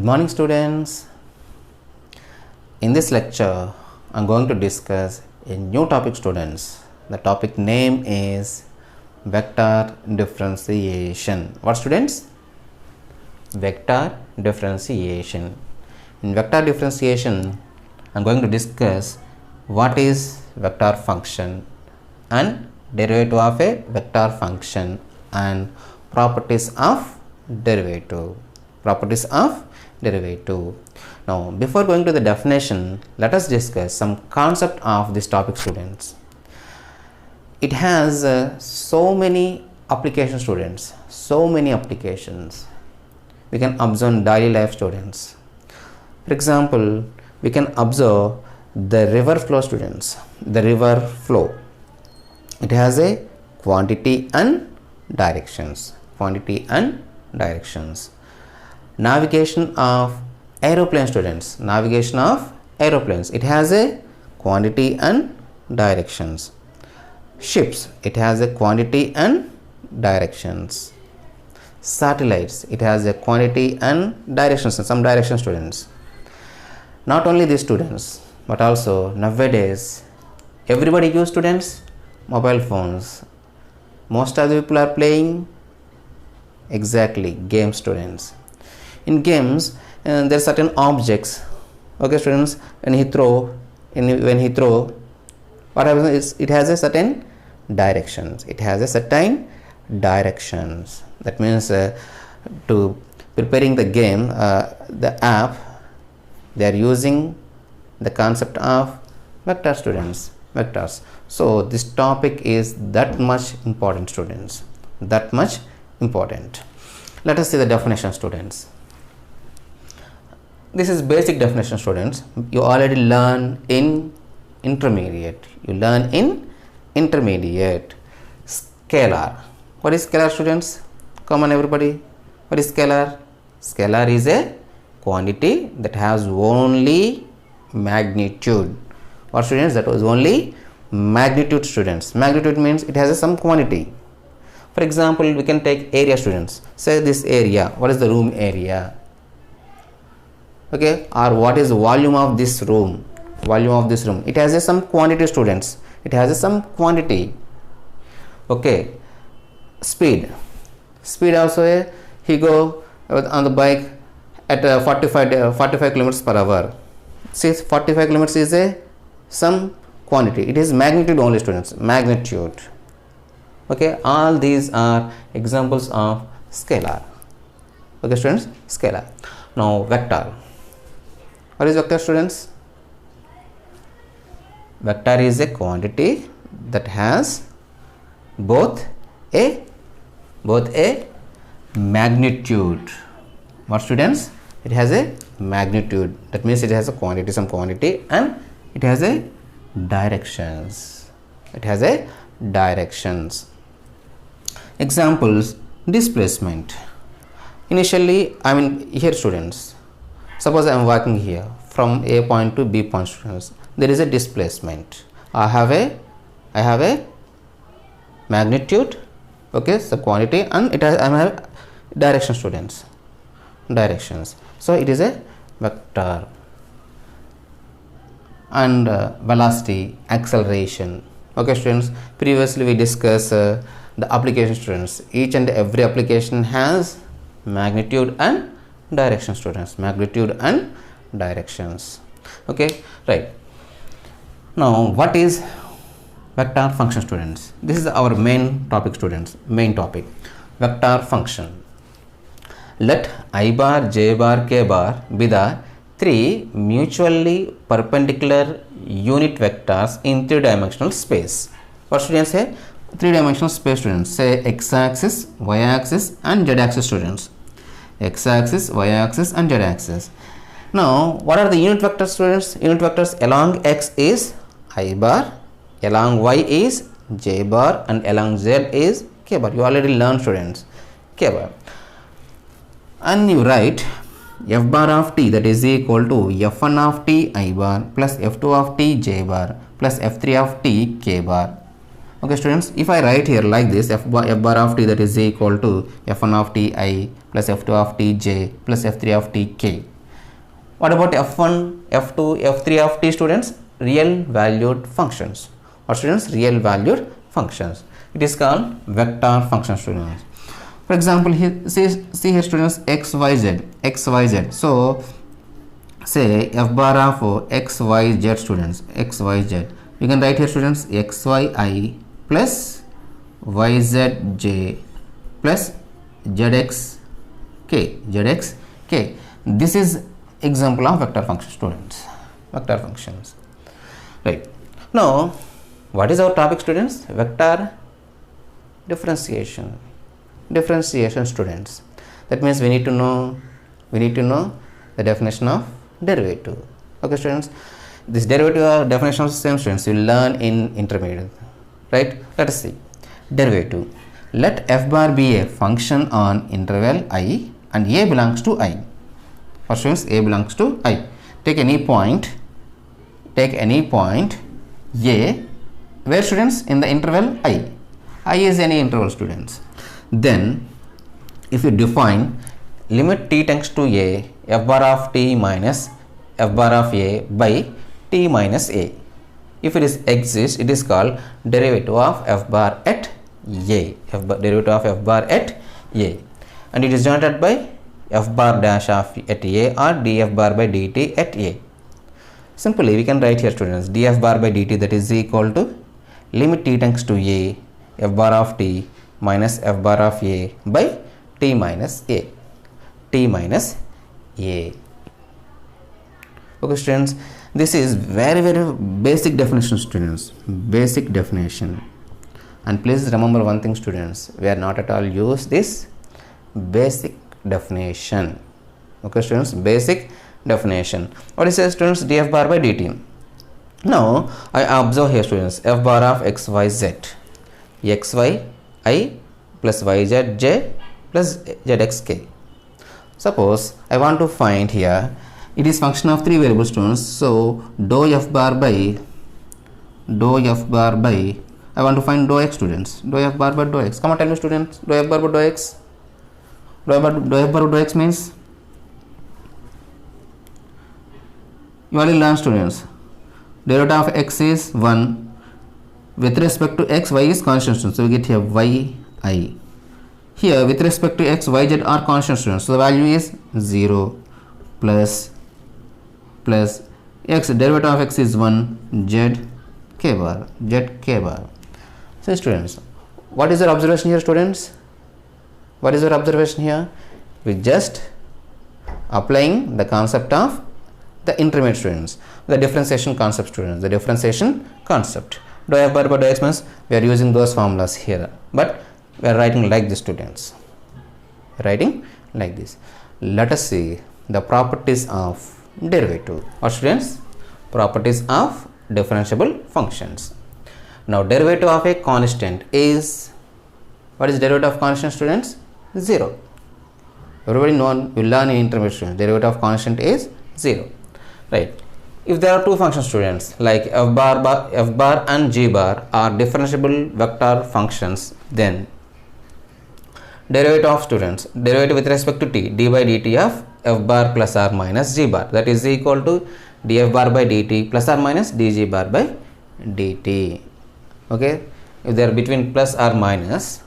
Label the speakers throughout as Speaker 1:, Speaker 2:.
Speaker 1: Good morning, students. In this lecture, I am going to discuss a new topic, students. The topic name is Vector Differentiation. What, students? Vector Differentiation. In Vector Differentiation, I am going to discuss what is vector function and derivative of a vector function and properties of derivative. Now, before going to the definition, let us discuss some concept of this topic, students. It has so many applications, students. So many applications we can observe in daily life, students. For example, we can observe the river flow, students. The river flow. It has a quantity and directions. Navigation of aeroplane, students. Navigation of aeroplanes. It has a quantity and directions. Ships. It has a quantity and directions. Satellites. It has a quantity and directions. Some directions, students. Not only these, students, but also nowadays everybody use, students, mobile phones. Most of the people are playing exactly games, students. In games, there are certain objects. Okay, students. When he throw, what happens is it has a certain directions. That means to preparing the game, the app, they are using the concept of vector, students. Vectors. So this topic is that much important, students. That much important. Let us see the definition, students. This is basic definition, students. You already learn in intermediate. Scalar. What is scalar, students? Come on, everybody. What is scalar? Scalar is a quantity that has only magnitude. What, students? That was only magnitude, students. Magnitude means it has some quantity. For example, we can take area, students. Say this area. What is the room area? Okay, or what is the volume of this room? It has some quantity, students. It has some quantity. Okay. Speed also, he go on the bike at 45 kilometers per hour. See, 45 kilometers is some quantity. It is magnitude only, students. Magnitude. Okay, all these are examples of scalar. Okay, students, scalar. Now, vector. What is vector, students? Vector is a quantity that has both a magnitude. What, students? It has a magnitude. That means it has a quantity, some quantity, and it has a directions. Examples: displacement. Initially, here, students. Suppose I am walking here from A point to B point, students. There is a displacement. I have a magnitude. Okay, so quantity, and I have direction, students. Directions. So it is a vector. And velocity, acceleration. Okay, students. Previously we discussed the application, students. Each and every application has magnitude and direction, students. Okay, right. Now, what is vector function, students? This is our main topic, students. Vector function. Let I bar, j bar, k bar be the three mutually perpendicular unit vectors in three-dimensional space. What, students, say? Three-dimensional space, students. Say x-axis, y-axis, and z-axis, students. X-axis, y-axis, and z-axis. Now, what are the unit vectors, students? Unit vectors along x is I bar, along y is j bar, and along z is k bar. You already learned, students, k bar. And you write f bar of t, that is equal to f1 of t I bar plus f2 of t j bar plus f3 of t k bar. Okay, students, if I write here like this, f bar of t, that is equal to f1 of t I plus f2 of t j plus f3 of t k. What about f1, f2, f3 of t students? Real valued functions. What students? Real valued functions. It is called vector function students. For example, here see here students, x y z. So say f bar of x y z students, x y z. You can write here students x y I plus y z j plus z x k. This is example of vector function students. Vector functions. Right. Now, what is our topic students? Vector differentiation. Differentiation students. That means we need to know the definition of derivative. Okay students, this derivative definition of the same students you will learn in intermediate, right? Let us see. Derivative. Let f bar be a function on interval I and a belongs to I. For students, a belongs to I. Take any point a, where students? In the interval I. I is any interval students. Then if you define limit t tends to a, f bar of t minus f bar of a by t minus a. If it exists, it is called derivative of f bar at a. Derivative of f bar at a, and it is denoted by f bar dash of at a or df bar by dt at a. Simply we can write here students df bar by dt, that is equal to limit t tends to a, f bar of t minus f bar of a by t minus a. Okay students, this is very basic definition students, basic definition. And please remember one thing students, we are not at all use this basic definition. Okay students, basic definition. What is it students? Df bar by dt. Now I observe here students f bar of x y z, x y I plus y z j plus z x k. Suppose I want to find here, it is function of three variable students. So dou f bar by I want to find dou x students. Dou f bar by dou x. Come on, tell me students. Dou f bar by dou x. Dou f bar by dou x means, you already learned students. Derivative of x is 1. With respect to x, y is constant students. So we get here y I. Here with respect to x, y, z are constant students. So the value is 0 plus x, derivative of x is 1, z k bar. So students, what is your observation here students? What is your observation here? We just applying the concept of the intermediate students, the differentiation concept students, the differentiation concept. Dou f bar by dou x means we are using those formulas here, but we are writing like this students, writing like this. Let us see the properties of derivative. What students? Properties of differentiable functions. Now derivative of a constant is, what is derivative of constant students? 0. Everybody know, you learn in intermediate students, derivative of constant is 0, right? If there are two function students like f bar and g bar are differentiable vector functions, then derivative of students, derivative with respect to t, d by dt of f bar plus or minus g bar, that is equal to df bar by dt plus or minus dg bar by dt. Okay, if they are between plus or minus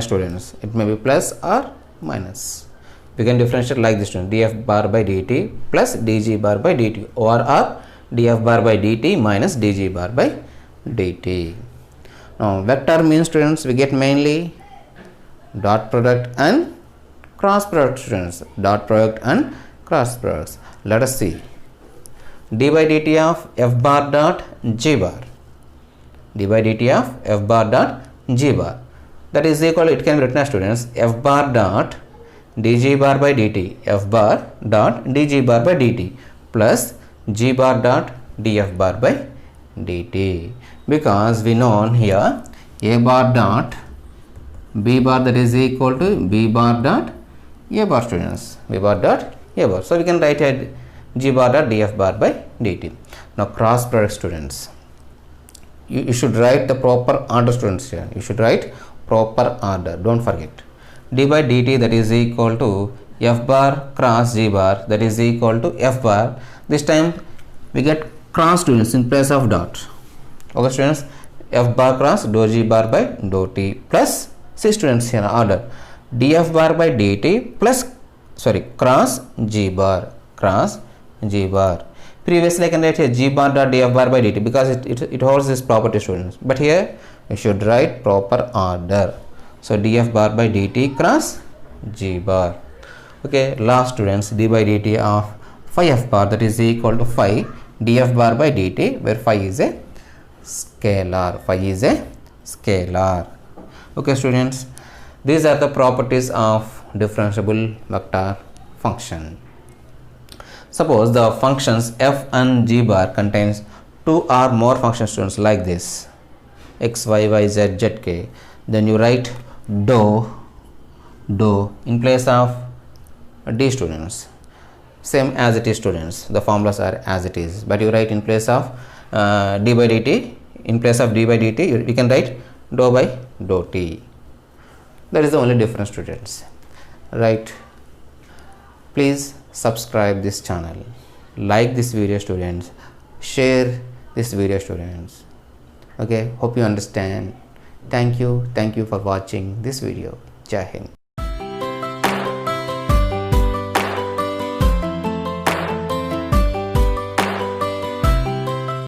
Speaker 1: students, it may be plus or minus. We can differentiate like this student, df bar by dt plus dg bar by dt, or df bar by dt minus dg bar by dt. Now vector means students, we get mainly dot product and cross product students, dot product and cross products. Let us see. D by dt of f bar dot g bar, d by dt of f bar dot g bar, that is equal, it can be written as students f bar dot dg bar by dt, f bar dot dg bar by dt plus g bar dot df bar by dt, because we know here a bar dot b bar, that is equal to b bar dot a bar students, b bar dot a bar. So we can write it g bar dot df bar by dt. Now cross product students, you should write the proper order students here, you should write proper order, don't forget. D by dt, that is equal to f bar cross g bar, that is equal to f bar. This time we get cross students in place of dot. Okay students, f bar cross dou g bar by dou t plus, see students here order, df bar by dt plus cross g bar, Previously I can write here g bar dot df bar by dt because it holds this property students, but here we should write proper order. So df bar by dt cross g bar. Okay, last students, d by dt of phi f bar, that is equal to phi df bar by dt, where phi is a scalar, Okay students, these are the properties of differentiable vector function. Suppose the functions f and g bar contains two or more function students like this, x, y, y, z, z, k. Then you write dou in place of d students, same as it is students, the formulas are as it is, but you write in place of d by dt, in place of d by dt you can write dou by dou t. That is the only difference students, right? Please subscribe this channel, like this video students, share this video students. Okay, hope you understand. Thank you for watching this video. Jai Hind.